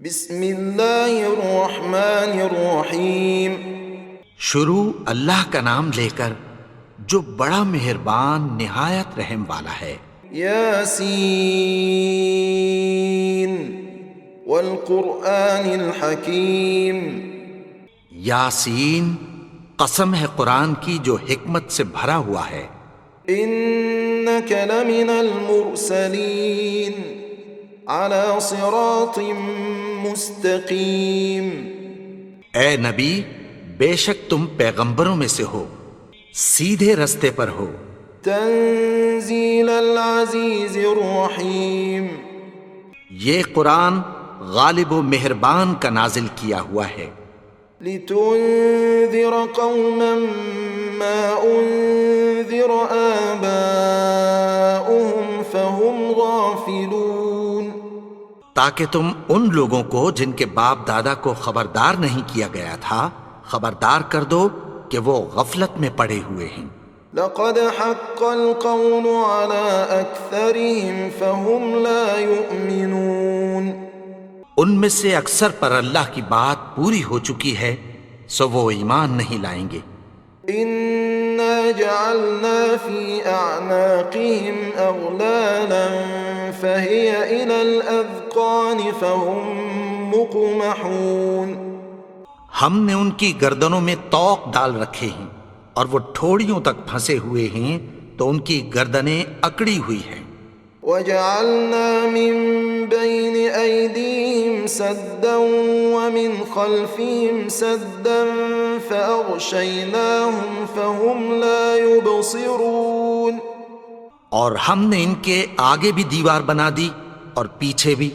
بسم اللہ الرحمن الرحیم۔ شروع اللہ کا نام لے کر جو بڑا مہربان نہایت رحم والا ہے۔ یاسین والقرآن الحکیم۔ یاسین، قسم ہے قرآن کی جو حکمت سے بھرا ہوا ہے۔ انک لمن المرسلین علی صراط مستقیم۔ اے نبی، بے شک تم پیغمبروں میں سے ہو، سیدھے رستے پر ہو۔ تنزیل العزیز الرحیم۔ یہ قرآن غالب و مہربان کا نازل کیا ہوا ہے۔ لتنذر قوما ما انذر آباؤهم فهم غافلون۔ تاکہ تم ان لوگوں کو جن کے باپ دادا کو خبردار نہیں کیا گیا تھا خبردار کر دو کہ وہ غفلت میں پڑے ہوئے ہیں۔ لقد حق القول على اکثرهم فهم لا يؤمنون۔ ان میں سے اکثر پر اللہ کی بات پوری ہو چکی ہے سو وہ ایمان نہیں لائیں گے۔ انا جعلنا في اعناقهم اغلالا فهي الى الاذقان فهم مقمحون۔ ہم نے ان کی گردنوں میں طوق ڈال رکھے ہیں اور وہ ٹھوڑیوں تک پھنسے ہوئے ہیں تو ان کی گردنیں اکڑی ہوئی ہیں۔ وجعلنا من بين أيديهم سدا ومن خلفهم سدا فأغشيناهم فهم لا يبصرون۔ اور ہم نے ان کے آگے بھی دیوار بنا دی اور پیچھے بھی،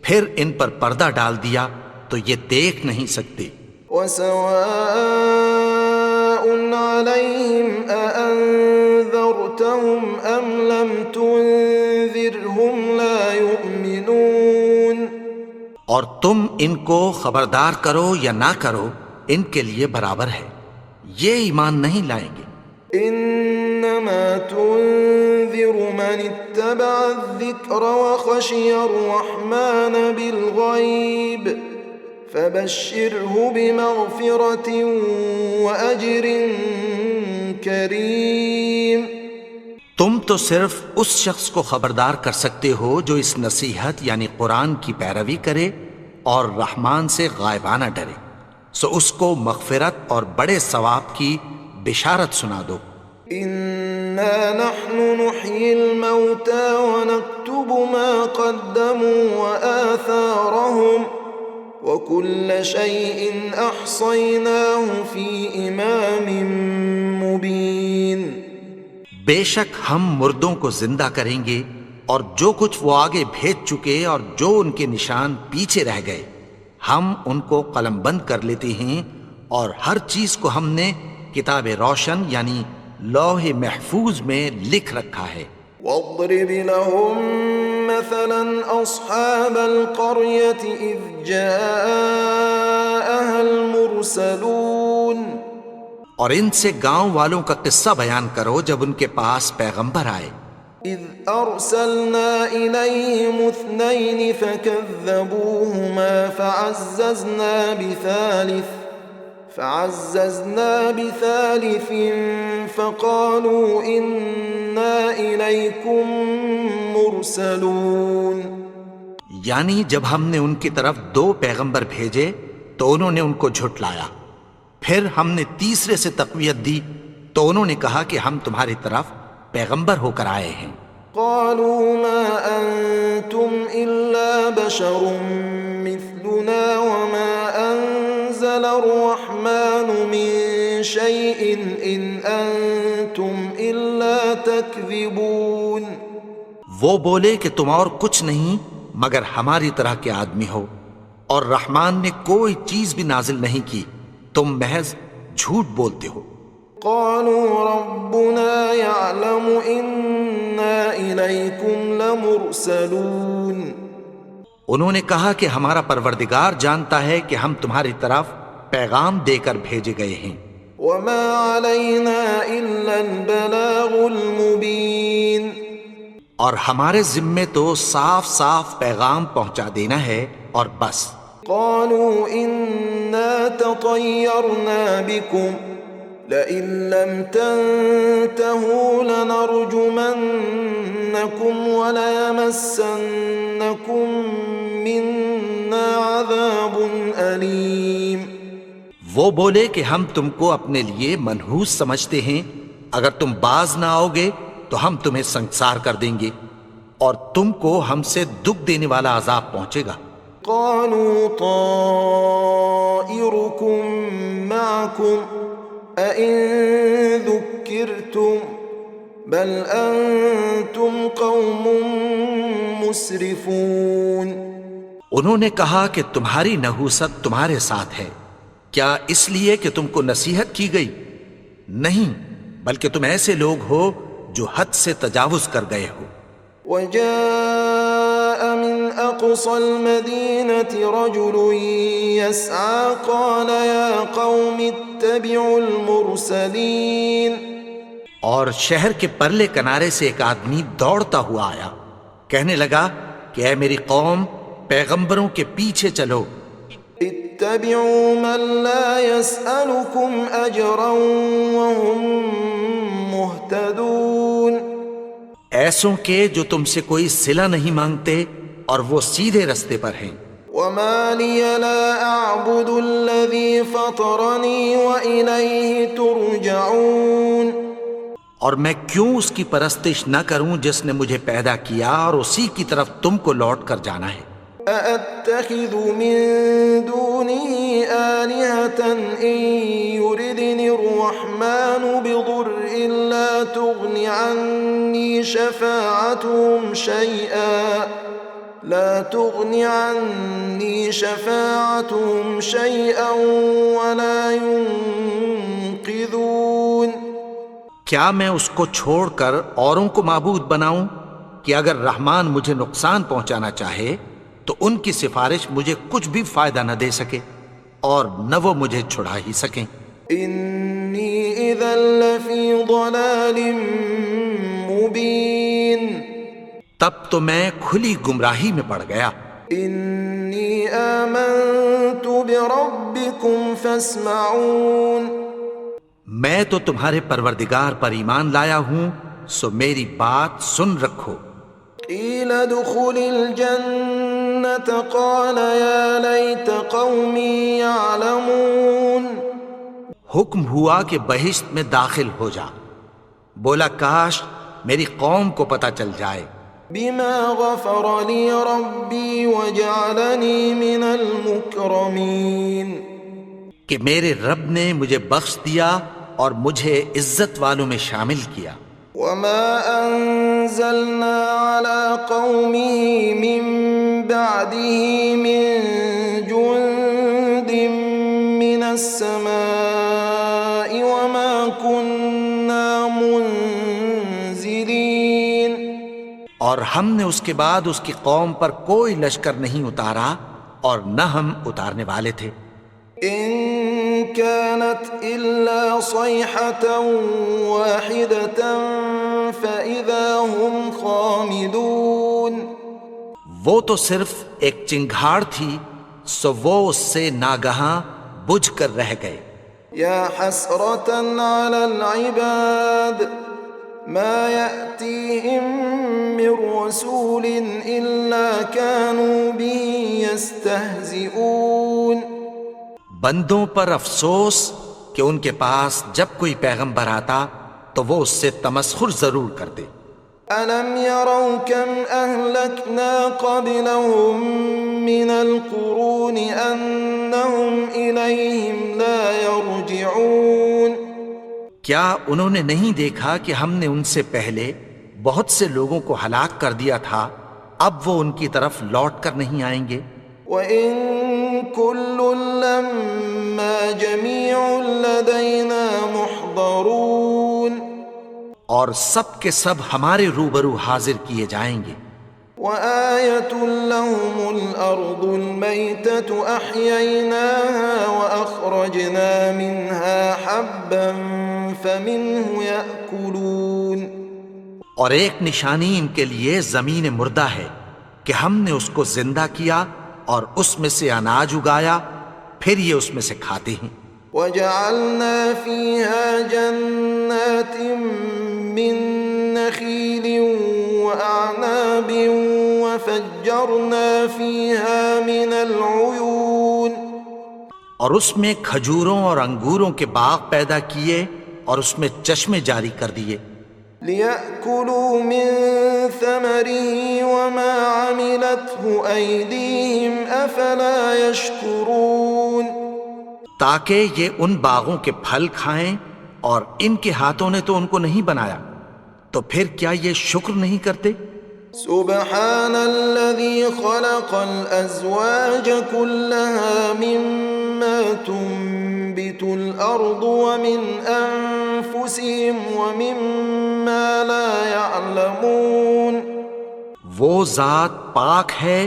پھر ان پر پردہ ڈال دیا تو یہ دیکھ نہیں سکتے۔ وسواء عليهم أأنذرتهم أم لم تنذرهم لا يؤمنون۔ اور تم ان کو خبردار کرو یا نہ کرو ان کے لیے برابر ہے، یہ ایمان نہیں لائیں گے۔ انما تنذر من اتبع الذکر وخشی الرحمن بالغیب فبشره بمغفرة وأجر کریم۔ تم تو صرف اس شخص کو خبردار کر سکتے ہو جو اس نصیحت یعنی قرآن کی پیروی کرے اور رحمان سے غائبانہ ڈرے، سو اس کو مغفرت اور بڑے ثواب کی بشارت سنا دو۔ انا نحن نحيي الموتى ونكتب ما قدموا وآثارهم وكل شيء احصيناه في امام مبين۔ بے شک ہم مردوں کو زندہ کریں گے اور جو کچھ وہ آگے بھیج چکے اور جو ان کے نشان پیچھے رہ گئے ہم ان کو قلم بند کر لیتے ہیں، اور ہر چیز کو ہم نے کتاب روشن یعنی لوح محفوظ میں لکھ رکھا ہے۔ واضرب لهم مثلا اصحاب القرية اذ جاءها المرسلون۔ اور ان سے گاؤں والوں کا قصہ بیان کرو جب ان کے پاس پیغمبر آئے۔ اذ ارسلنا الیہم اثنین فکذبوہما فعززنا بثالث فقالوا انا الیکم مرسلون۔ یعنی جب ہم نے ان کی طرف 2 پیغمبر بھیجے تو انہوں نے ان کو جھٹلایا، پھر ہم نے تیسرے سے تقویت دی تو انہوں نے کہا کہ ہم تمہاری طرف پیغمبر ہو کر آئے ہیں۔ قالوا ما انتم الا بشر مثلنا وما انزل الرحمن من شيء ان انتم الا تكذبون۔ وہ بولے کہ تم اور کچھ نہیں مگر ہماری طرح کے آدمی ہو، اور رحمان نے کوئی چیز بھی نازل نہیں کی، تم محض جھوٹ بولتے ہو۔ قالوا ربنا يعلم إنا إليكم لمرسلون۔ انہوں نے کہا کہ ہمارا پروردگار جانتا ہے کہ ہم تمہاری طرف پیغام دے کر بھیجے گئے ہیں۔ وما علينا إلا البلاغ المبين۔ اور ہمارے ذمے تو صاف صاف پیغام پہنچا دینا ہے اور بس۔ قالوا إنا تطيرنا بكم لئن لم تنتهوا لنرجمنكم وليمسنكم منا عذاب أليم۔ وہ بولے کہ ہم تم کو اپنے لیے منحوس سمجھتے ہیں، اگر تم باز نہ آؤ گے تو ہم تمہیں سنگسار کر دیں گے اور تم کو ہم سے دکھ دینے والا عذاب پہنچے گا۔ قالوا طائركم معكم أئن ذكرتم بل أنتم قوم مسرفون۔ انہوں نے کہا کہ تمہاری نحوست تمہارے ساتھ ہے، کیا اس لیے کہ تم کو نصیحت کی گئی؟ نہیں، بلکہ تم ایسے لوگ ہو جو حد سے تجاوز کر گئے ہو۔ وجاء من أقصى المدينة رجل يسعى قال يا قوم اتبعوا المرسلين۔ اور شہر کے پرلے کنارے سے ایک آدمی دوڑتا ہوا آیا، کہنے لگا کہ اے میری قوم، پیغمبروں کے پیچھے چلو۔ اتبعوا من لا يسألكم أجرا وهم مهتدون۔ ایسوں کے جو تم سے کوئی صلہ نہیں مانگتے اور وہ سیدھے رستے پر ہیں۔ وما لي لا أعبد الذي فطرني وإليه ترجعون۔ اور میں کیوں اس کی پرستش نہ کروں جس نے مجھے پیدا کیا اور اسی کی طرف تم کو لوٹ کر جانا ہے۔ أأتخذ من دونه آلهة إن يردني الرحمن بضر لا تغن عني شفاعتهم شيئا ولا ينقذون۔ کیا میں اس کو چھوڑ کر اوروں کو معبود بناؤں کہ اگر رحمان مجھے نقصان پہنچانا چاہے تو ان کی سفارش مجھے کچھ بھی فائدہ نہ دے سکے اور نہ وہ مجھے چھڑا ہی سکیں۔ انی اذا لفی ضلال مبین۔ تب تو میں کھلی گمراہی میں پڑ گیا۔ انی آمنت بربکم فاسمعون۔ میں تو تمہارے پروردگار پر ایمان لایا ہوں، سو میری بات سن رکھو۔ قیل ادخل الجنة قال یا لیت قومی یعلمون۔ حکم ہوا کہ بہشت میں داخل ہو جا، بولا کاش میری قوم کو پتہ چل جائے۔ بما غفر لی ربی وجعلنی من المکرمین۔ کہ میرے رب نے مجھے بخش دیا اور مجھے عزت والوں میں شامل کیا۔ وما انزلنا على قومه من بعده من جند من السماء وما كنا منزلين۔ اور ہم نے اس کے بعد اس کی قوم پر کوئی لشکر نہیں اتارا اور نہ ہم اتارنے والے تھے۔ إن كانت إلا صيحة واحدة فإذا هم خامدون۔ وہ تو صرف ایک چنگھاڑ تھی، سو وہ اس سے ناگہاں بجھ کر رہ گئے۔ يا حسرة على العباد ما يأتيهم من رسول إلا كانوا به يستهزئون۔ بندوں پر افسوس کہ ان کے پاس جب کوئی پیغمبر آتا تو وہ اس سے تمسخر ضرور کرتے۔ أَلَمْ يَرَوْا كَمْ أَهْلَكْنَا قَبْلَهُمْ مِنَ الْقُرُونِ أَنَّهُمْ إِلَيْهِمْ لَا يَرْجِعُونَ۔ کیا انہوں نے نہیں دیکھا کہ ہم نے ان سے پہلے بہت سے لوگوں کو ہلاک کر دیا تھا، اب وہ ان کی طرف لوٹ کر نہیں آئیں گے؟ وَإِن كُلٌّ لَّمَّا جَمِيعٌ لَّدَيْنَا مُحْضَرُونَ۔ اور سب کے سب ہمارے روبرو حاضر کیے جائیں گے۔ وَآيَةٌ لَّهُمُ الْأَرْضُ الْمَيْتَةُ أَحْيَيْنَاهَا وَأَخْرَجْنَا مِنْهَا حَبًّا فَمِنْهُ يَأْكُلُونَ۔ اور ایک نشانی ان کے لیے زمین مردہ ہے کہ ہم نے اس کو زندہ کیا اور اس میں سے اناج اگایا، پھر یہ اس میں سے کھاتے ہیں۔ وجعلنا فيها جنات من نخيل وأعناب وفجرنا فيها من العيون، اور اس میں کھجوروں اور انگوروں کے باغ پیدا کیے اور اس میں چشمے جاری کر دیے، ليأكلوا من ثمره وما عملته أيديهم أفلا يشكرون، تاکہ یہ ان باغوں کے پھل کھائیں، اور ان کے ہاتھوں نے تو ان کو نہیں بنایا، تو پھر کیا یہ شکر نہیں کرتے؟ سبحان الذي خلق الأزواج كلها مما تنبت الأرض ومن أنفسهم ومما لا يعلمون، وہ ذات پاک ہے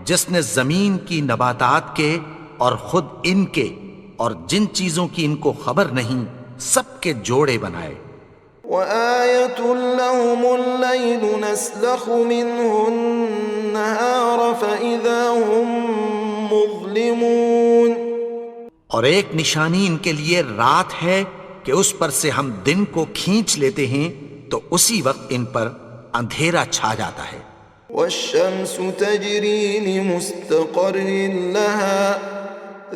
جس نے زمین کی نباتات کے اور خود ان کے اور جن چیزوں کی ان کو خبر نہیں سب کے جوڑے بنائے۔ وآية لهم الليل نسلخ منه النهار فإذا هم مظلمون، اور ایک نشانی ان کے لیے رات ہے کہ اس پر سے ہم دن کو کھینچ لیتے ہیں تو اسی وقت ان پر اندھیرا چھا جاتا ہے۔ والشمس تجري لمستقر لها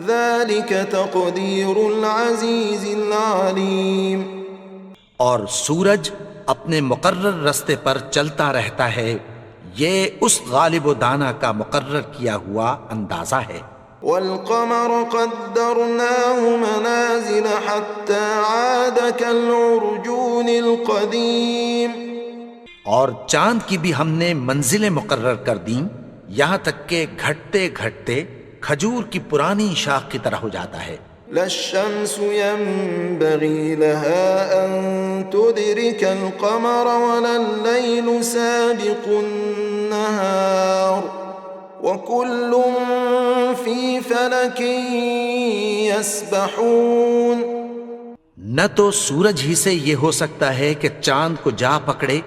ذلك تقدير العزيز العليم، اور سورج اپنے مقرر رستے پر چلتا رہتا ہے، یہ اس غالب و دانا کا مقرر کیا ہوا اندازہ ہے۔ والقمر قدرناه منازل حتى عاد كالعرجون القديم، اور چاند کی بھی ہم نے منزلیں مقرر کر دیں یہاں تک کہ گھٹتے گھٹتے کھجور کی پرانی شاخ کی طرح ہو جاتا ہے۔ لا الشمس ينبغي لها أن تدرك القمر ولا الليل سابق النهار وكل في فلك يسبحون، نہ تو سورج ہی سے یہ ہو سکتا ہے کہ چاند کو جا پکڑے،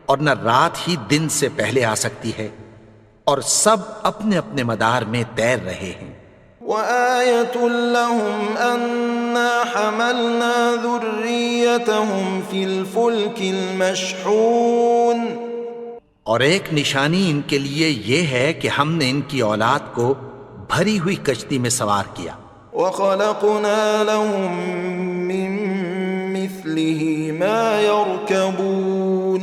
اور نہ رات ہی دن سے پہلے آ سکتی ہے، اور سب اپنے اپنے مدار میں تیر رہے ہیں۔ وآية لهم أنا حملنا ذريتهم في الفلك المشحون، اور ایک نشانی ان کے لیے یہ ہے کہ ہم نے ان کی اولاد کو بھری ہوئی کشتی میں سوار کیا، وخلقنا لهم من مثله ما يركبون،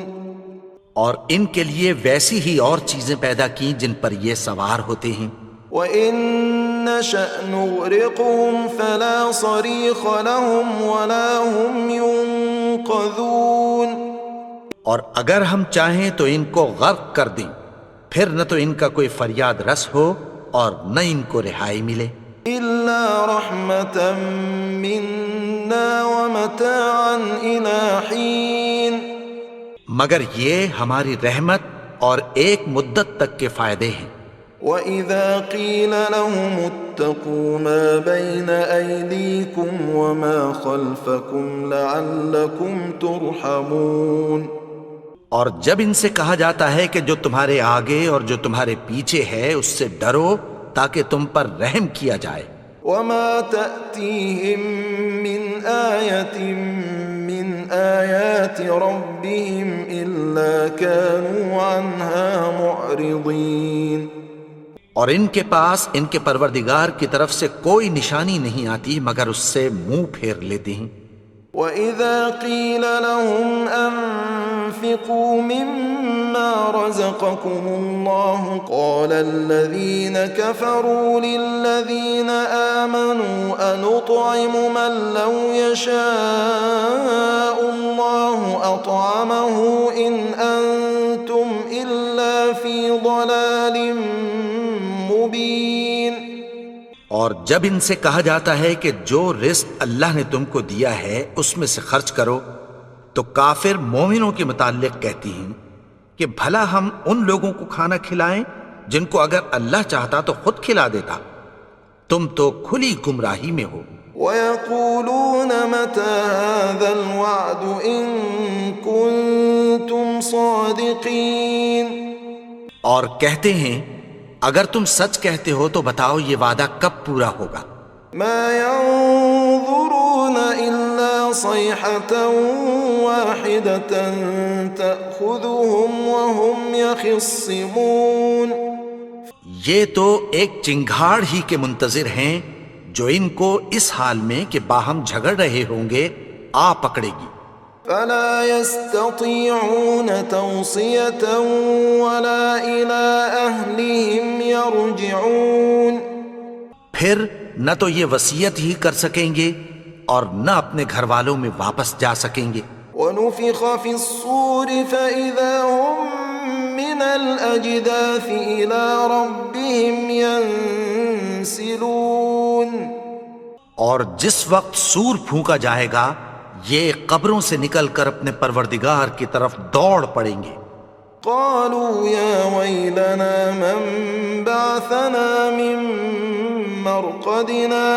اور ان کے لیے ویسی ہی اور چیزیں پیدا کی جن پر یہ سوار ہوتے ہیں۔ وَإِن نَّشَأْ نُغْرِقْهُمْ فَلَا صَرِيخَ لَهُمْ وَلَا هُمْ يُنقَذُونَ، اور اگر ہم چاہیں تو ان کو غرق کر دیں، پھر نہ تو ان کا کوئی فریاد رس ہو اور نہ ان کو رہائی ملے۔ إِلَّا رَحْمَةً مِّنَّا وَمَتَاعًا إِلَى حِينٍ، مگر یہ ہماری رحمت اور ایک مدت تک کے فائدے ہیں۔ وَإِذَا قِيلَ لَهُمُ اتَّقُوا مَا بَيْنَ أَيْدِيكُمْ وَمَا خَلْفَكُمْ لَعَلَّكُمْ تُرْحَمُونَ، اور جب ان سے کہا جاتا ہے کہ جو تمہارے آگے اور جو تمہارے پیچھے ہے اس سے ڈرو تاکہ تم پر رحم کیا جائے۔ وَمَا تَأْتِيهِم مِّنْ آيَةٍ مِّنْ آيَاتِ رَبِّهِمْ إِلَّا كَانُوا عَنْهَا مُعْرِضِينَ، اور ان کے پاس ان کے پروردگار کی طرف سے کوئی نشانی نہیں آتی مگر اس سے منہ پھیر لیتے ہیں۔ وَإِذَا قِيلَ لَهُمْ أَنفِقُوا مِمَّا رَزَقَكُمُ اللَّهُ قَالَ الَّذِينَ كَفَرُوا لِلَّذِينَ آمَنُوا أَنُطْعِمُ مَن لَّوْ يَشَاءُ اللَّهُ أَطْعَمَهُ إِنْ أَنتُمْ إِلَّا فِي ضَلَالٍ مبین، اور جب ان سے کہا جاتا ہے کہ جو رزق اللہ نے تم کو دیا ہے اس میں سے خرچ کرو، تو کافر مومنوں کے متعلق کہتی ہیں کہ بھلا ہم ان لوگوں کو کھانا کھلائیں جن کو اگر اللہ چاہتا تو خود کھلا دیتا، تم تو کھلی گمراہی میں ہو۔ وَيَقُولُونَ مَتَى هَذَا الْوَعْدُ إِن كُنتُمْ صَادِقِينَ، اور کہتے ہیں اگر تم سچ کہتے ہو تو بتاؤ یہ وعدہ کب پورا ہوگا؟ ما ينظرون إلا صيحة واحدة تأخذهم وهم يخصمون. یہ تو ایک چنگھاڑ ہی کے منتظر ہیں جو ان کو اس حال میں کہ باہم جھگڑ رہے ہوں گے آ پکڑے گی. فلا يستطيعون توصية ولا إلى أهلهم يرجعون. پھر نہ تو یہ وصیت ہی کر سکیں گے اور نہ اپنے گھر والوں میں واپس جا سکیں گے. ونفخ في الصور فإذا هم من الأجداث إلى ربهم ينسلون. اور جس وقت سور پھونکا جائے گا یہ قبروں سے نکل کر اپنے پروردگار کی طرف دوڑ پڑیں گے. قالوا يا ويلنا من بعثنا من مرقدنا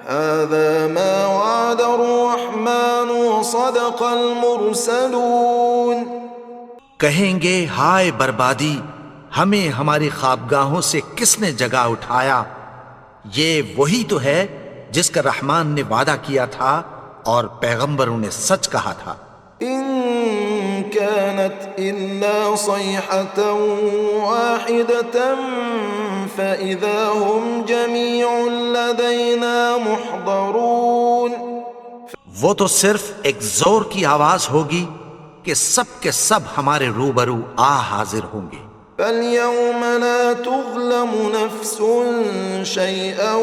هذا ما وعد الرحمن وصدق المرسلون. کہیں گے ہائے بربادی، ہمیں ہماری خوابگاہوں سے کس نے جگا اٹھایا؟ یہ وہی تو ہے جس کا رحمان نے وعدہ کیا تھا اور پیغمبروں نے سچ کہا تھا. إن كانت إلا صيحة واحدة فإذا هم جميع لدينا محضرون. وہ تو صرف ایک زور کی آواز ہوگی کہ سب کے سب ہمارے روبرو آ حاضر ہوں گے. فاليوم لا تظلم نفس شيئا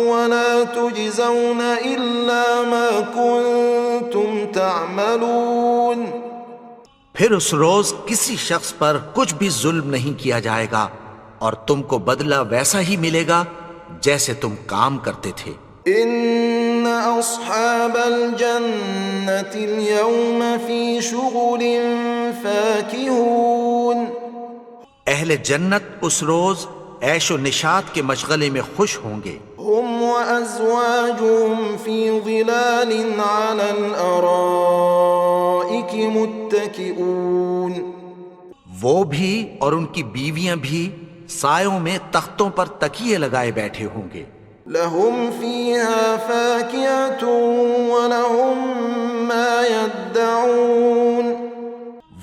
ولا تجزون إلا ما كنتم تعملون. پھر اس روز کسی شخص پر کچھ بھی ظلم نہیں کیا جائے گا اور تم کو بدلہ ویسا ہی ملے گا جیسے تم کام کرتے تھے. إن أصحاب الجنة اليوم في شغل فاكهون. اہل جنت اس روز عیش و نشاط کے مشغلے میں خوش ہوں گے. هم وأزواجهم في ظلال على الأرائك متكئون. وہ بھی اور ان کی بیویاں بھی سایوں میں تختوں پر تکیے لگائے بیٹھے ہوں گے. لهم فيها فاكهة ولهم ما يدعون.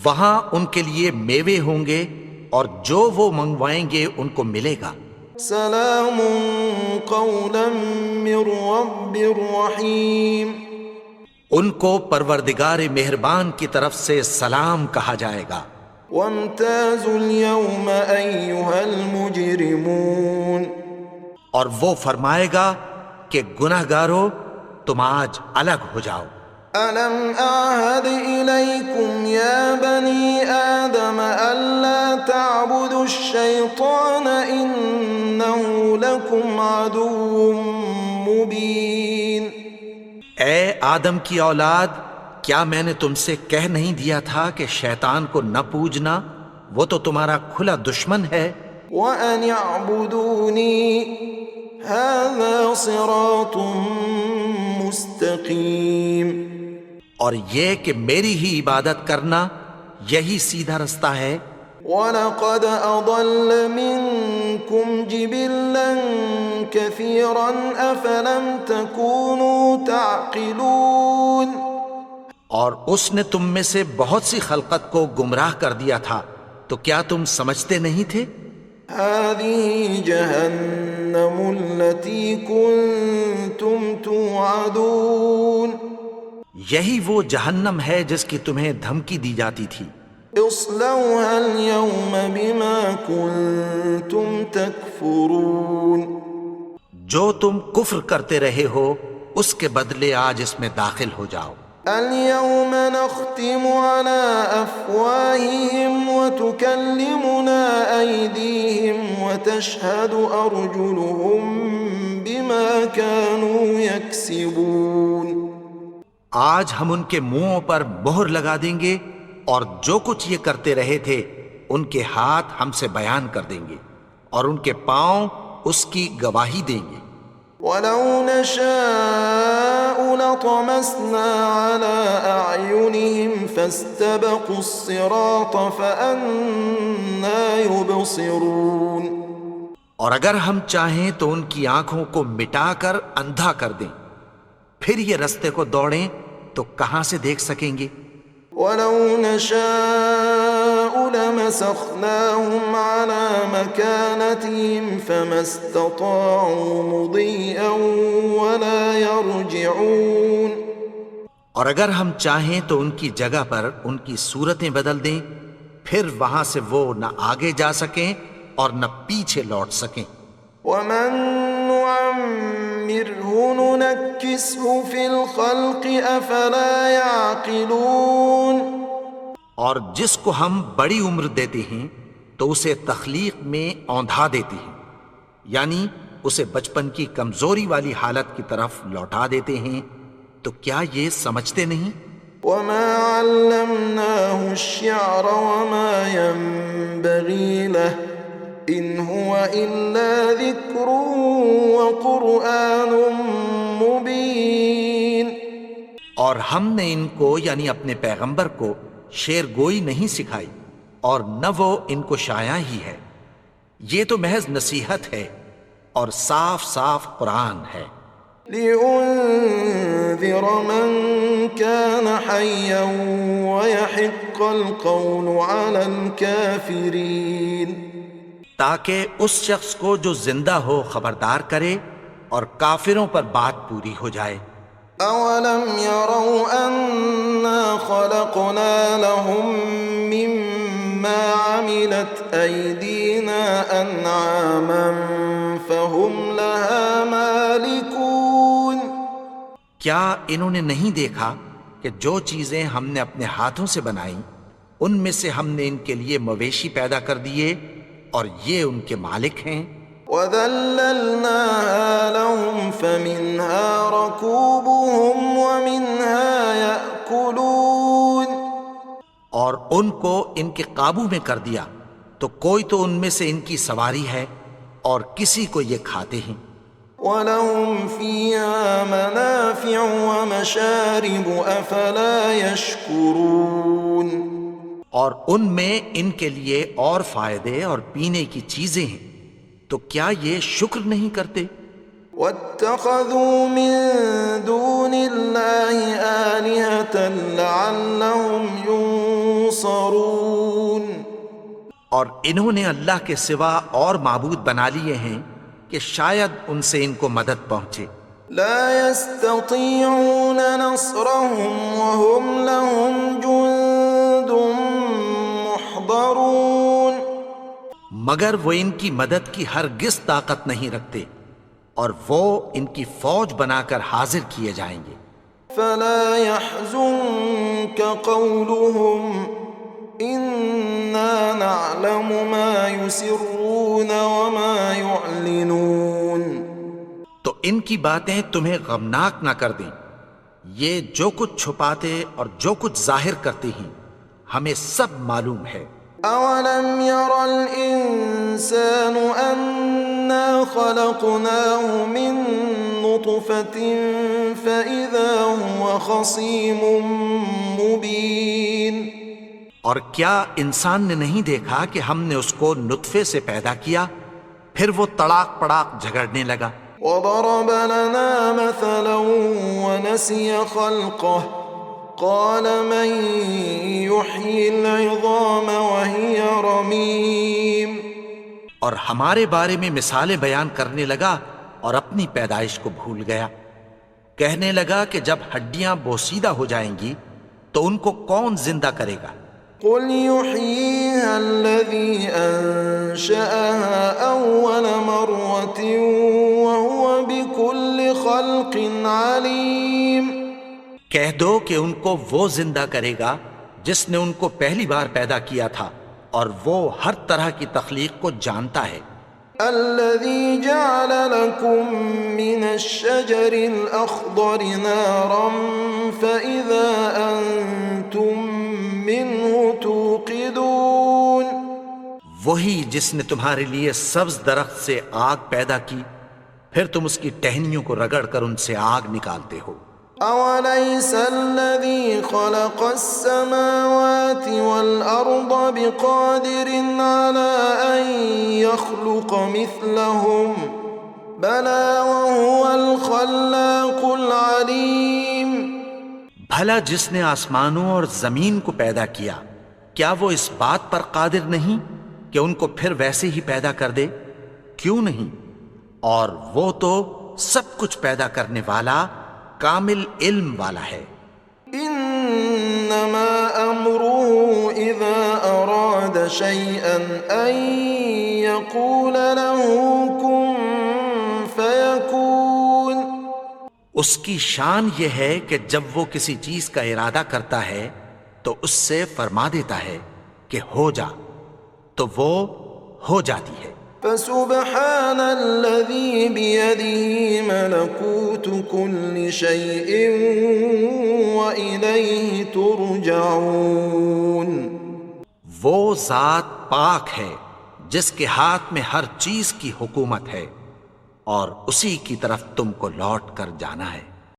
وہاں ان کے لیے میوے ہوں گے اور جو وہ منگوائیں گے ان کو ملے گا. سلام قولا من رب رحیم. ان کو پروردگار مہربان کی طرف سے سلام کہا جائے گا. وامتازوا اليوم أيها المجرمون. اور وہ فرمائے گا کہ گناہگارو تم آج الگ ہو جاؤ. ألم أعهد إليكم يا بني آدم ألا تعبدوا الشيطان إنه لكم عدو مبين. اے آدم کی اولاد، کیا میں نے تم سے کہہ نہیں دیا تھا کہ شیطان کو نہ پوجنا، وہ تو تمہارا کھلا دشمن ہے. وأن اعبدوني هذا صراط مستقيم. اور یہ کہ میری ہی عبادت کرنا یہی سیدھا رستہ ہے. وَلَقَدْ أَضَلَّ مِنْكُمْ جِبِلًّا كَثِيرًا أَفَلَمْ تَكُونُوا تَعْقِلُونَ. اور اس نے تم میں سے بہت سی خلقت کو گمراہ کر دیا تھا تو کیا تم سمجھتے نہیں تھے؟ هَذِهِ جَهَنَّمُ الَّتِي كُنْتُمْ تُوعَدُونَ. یہی وہ جہنم ہے جس کی تمہیں دھمکی دی جاتی تھی. اصلوها اليوم بما كنتم تكفرون. جو تم کفر کرتے رہے ہو اس کے بدلے آج اس میں داخل ہو جاؤ. اليوم نختم على أفواههم وتكلمنا أيديهم وتشهد أرجلهم بما كانوا يكسبون. آج ہم ان کے منہوں پر مہر لگا دیں گے اور جو کچھ یہ کرتے رہے تھے ان کے ہاتھ ہم سے بیان کر دیں گے اور ان کے پاؤں اس کی گواہی دیں گے. وَلَوْ نَشَاءُ لَطَمَسْنَا عَلَىٰ أَعْيُنِهِمْ فَاسْتَبَقُوا الصِّرَاطَ فَأَنَّىٰ يُبْصِرُونَ. اور اگر ہم چاہیں تو ان کی آنکھوں کو مٹا کر اندھا کر دیں، پھر یہ رستے کو دوڑیں تو کہاں سے دیکھ سکیں گے؟ وَلَوْ نَشَاءُ لَمَسَخْنَاهُمْ عَلَى مَكَانَتِهِمْ فَمَا اسْتَطَاعُوا مُضِيًّا وَلَا يَرْجِعُونَ۔ اور اگر ہم چاہیں تو ان کی جگہ پر ان کی صورتیں بدل دیں، پھر وہاں سے وہ نہ آگے جا سکیں اور نہ پیچھے لوٹ سکیں۔ وَمَن نُّعَمِّرْهُ نُنَكِّسْهُ فِي الْخَلْقِ أَفَلَا يَعْقِلُونَ۔ اور جس کو ہم بڑی عمر دیتے ہیں تو اسے تخلیق میں اوندھا دیتے ہیں، یعنی اسے بچپن کی کمزوری والی حالت کی طرف لوٹا دیتے ہیں، تو کیا یہ سمجھتے نہیں؟ وَمَا عَلَّمْنَاهُ الشِّعْرَ وَمَا يَنبَغِي لَهُ إِنْ هُوَ إِلَّا ذِكْرٌ وَقُرْآنٌ مُبِينٌ۔ اور ہم نے ان کو یعنی اپنے پیغمبر کو شعر گوئی نہیں سکھائی، اور نہ وہ ان کو شایع ہی ہے، یہ تو محض نصیحت ہے اور صاف صاف قرآن ہے۔ لِيُنذِرَ مَن كَانَ حَيًّا وَيَحِقَّ الْقَوْلُ عَلَى الْكَافِرِينَ، تاکہ اس شخص کو جو زندہ ہو خبردار کرے اور کافروں پر بات پوری ہو جائے۔ أَوَلَمْ يَرَوْا أَنَّا خَلَقْنَا لَهُم مِّمَّا عَمِلَتْ أَيْدِينَا أَنْعَامًا فَهُمْ لَهَا مَالِكُونَ۔ کیا انہوں نے نہیں دیکھا کہ جو چیزیں ہم نے اپنے ہاتھوں سے بنائیں ان میں سے ہم نے ان کے لیے مویشی پیدا کر دیے اور یہ ان کے مالک ہیں۔ وَذَلَّلْنَاهَا لَهُمْ فَمِنْهَا رَكُوبُهُمْ وَمِنْهَا يَأْكُلُونَ۔ اور ان کو ان کے قابو میں کر دیا تو کوئی تو ان میں سے ان کی سواری ہے اور کسی کو یہ کھاتے ہیں۔ وَلَهُمْ فِيهَا مَنَافِعُ وَمَشَارِبُ أَفَلَا يَشْكُرُونَ۔ اور ان میں ان کے لیے اور فائدے اور پینے کی چیزیں ہیں، تو کیا یہ شکر نہیں کرتے؟ وَاتَّخَذُوا مِن دُونِ اللَّهِ آلِهَةً لَعَلَّهُمْ يُنصَرُونَ۔ اور انہوں نے اللہ کے سوا اور معبود بنا لیے ہیں کہ شاید ان سے ان کو مدد پہنچے۔ لَا يَسْتَطِيعُونَ نَصْرَهُمْ وَهُمْ لَهُمْ جُندٌ مُحْضَرُونَ۔ مگر وہ ان کی مدد کی ہرگز طاقت نہیں رکھتے، اور وہ ان کی فوج بنا کر حاضر کیے جائیں گے۔ فَلَا يَحْزُنكَ قَوْلُهُمْ إِنَّا نَعْلَمُ مَا يُسِرُّونَ وَمَا يُعْلِنُونَ۔ تو ان کی باتیں تمہیں غمناک نہ کر دیں، یہ جو کچھ چھپاتے اور جو کچھ ظاہر کرتے ہیں ہمیں سب معلوم ہے۔ أَوَلَمْ يَرَ الْإِنسَانُ أَنَّا خَلَقْنَاهُ مِن نُّطْفَةٍ فَإِذَا هُوَ خَصِيمٌ مُّبِينٌ۔ اور کیا انسان نے نہیں دیکھا کہ ہم نے اس کو نطفے سے پیدا کیا، پھر وہ تڑاک پڑاک جھگڑنے لگا۔ وَضَرَبَ لَنَا مَثَلًا وَنَسِيَ خَلْقَهُ قَالَ مَن يُحْيِي الْعِظَامَ وَهِيَ رَمِيمٌ۔ اور ہمارے بارے میں مثالیں بیان کرنے لگا اور اپنی پیدائش کو بھول گیا، کہنے لگا کہ جب ہڈیاں بوسیدہ ہو جائیں گی تو ان کو کون زندہ کرے گا؟ قُلْ يُحْيِيهَا الَّذِي أَنشَأَهَا أَوَّلَ مَرَّةٍ وَهُوَ بِكُلِّ خَلْقٍ عَلِيمٌ۔ کہہ دو کہ ان کو وہ زندہ کرے گا جس نے ان کو پہلی بار پیدا کیا تھا، اور وہ ہر طرح کی تخلیق کو جانتا ہے۔ الَّذِي جَعَلَ لَكُم مِّنَ الشَّجَرِ الْأَخْضَرِ نَارًا فَإِذَا أَنتُم مِّنْهُ تُوقِدُونَ۔ وہی جس نے تمہارے لیے سبز درخت سے آگ پیدا کی، پھر تم اس کی ٹہنیوں کو رگڑ کر ان سے آگ نکالتے ہو۔ أوليس الذي خلق السماوات والأرض بقادر على أن يخلق مثلهم بلى وهو الخلاق العليم. بھلا جس نے آسمانوں اور زمین کو پیدا کیا کیا وہ اس بات پر قادر نہیں کہ ان کو پھر ویسے ہی پیدا کر دے؟ کیوں نہیں؟ اور وہ تو سب کچھ پیدا کرنے والا کامل علم والا ہے. انما امره اذا اراد شيئا ان يقول له كن فيكون. اس کی شان یہ ہے کہ جب وہ کسی چیز کا ارادہ کرتا ہے تو اس سے فرما دیتا ہے کہ ہو جا، تو وہ ہو جاتی ہے. فسبحان الذي بيده ملكوت كل شيء وإليه ترجعون. وہ ذات پاک ہے جس کے ہاتھ میں ہر چیز کی حکومت ہے اور اسی کی طرف تم کو لوٹ کر جانا ہے.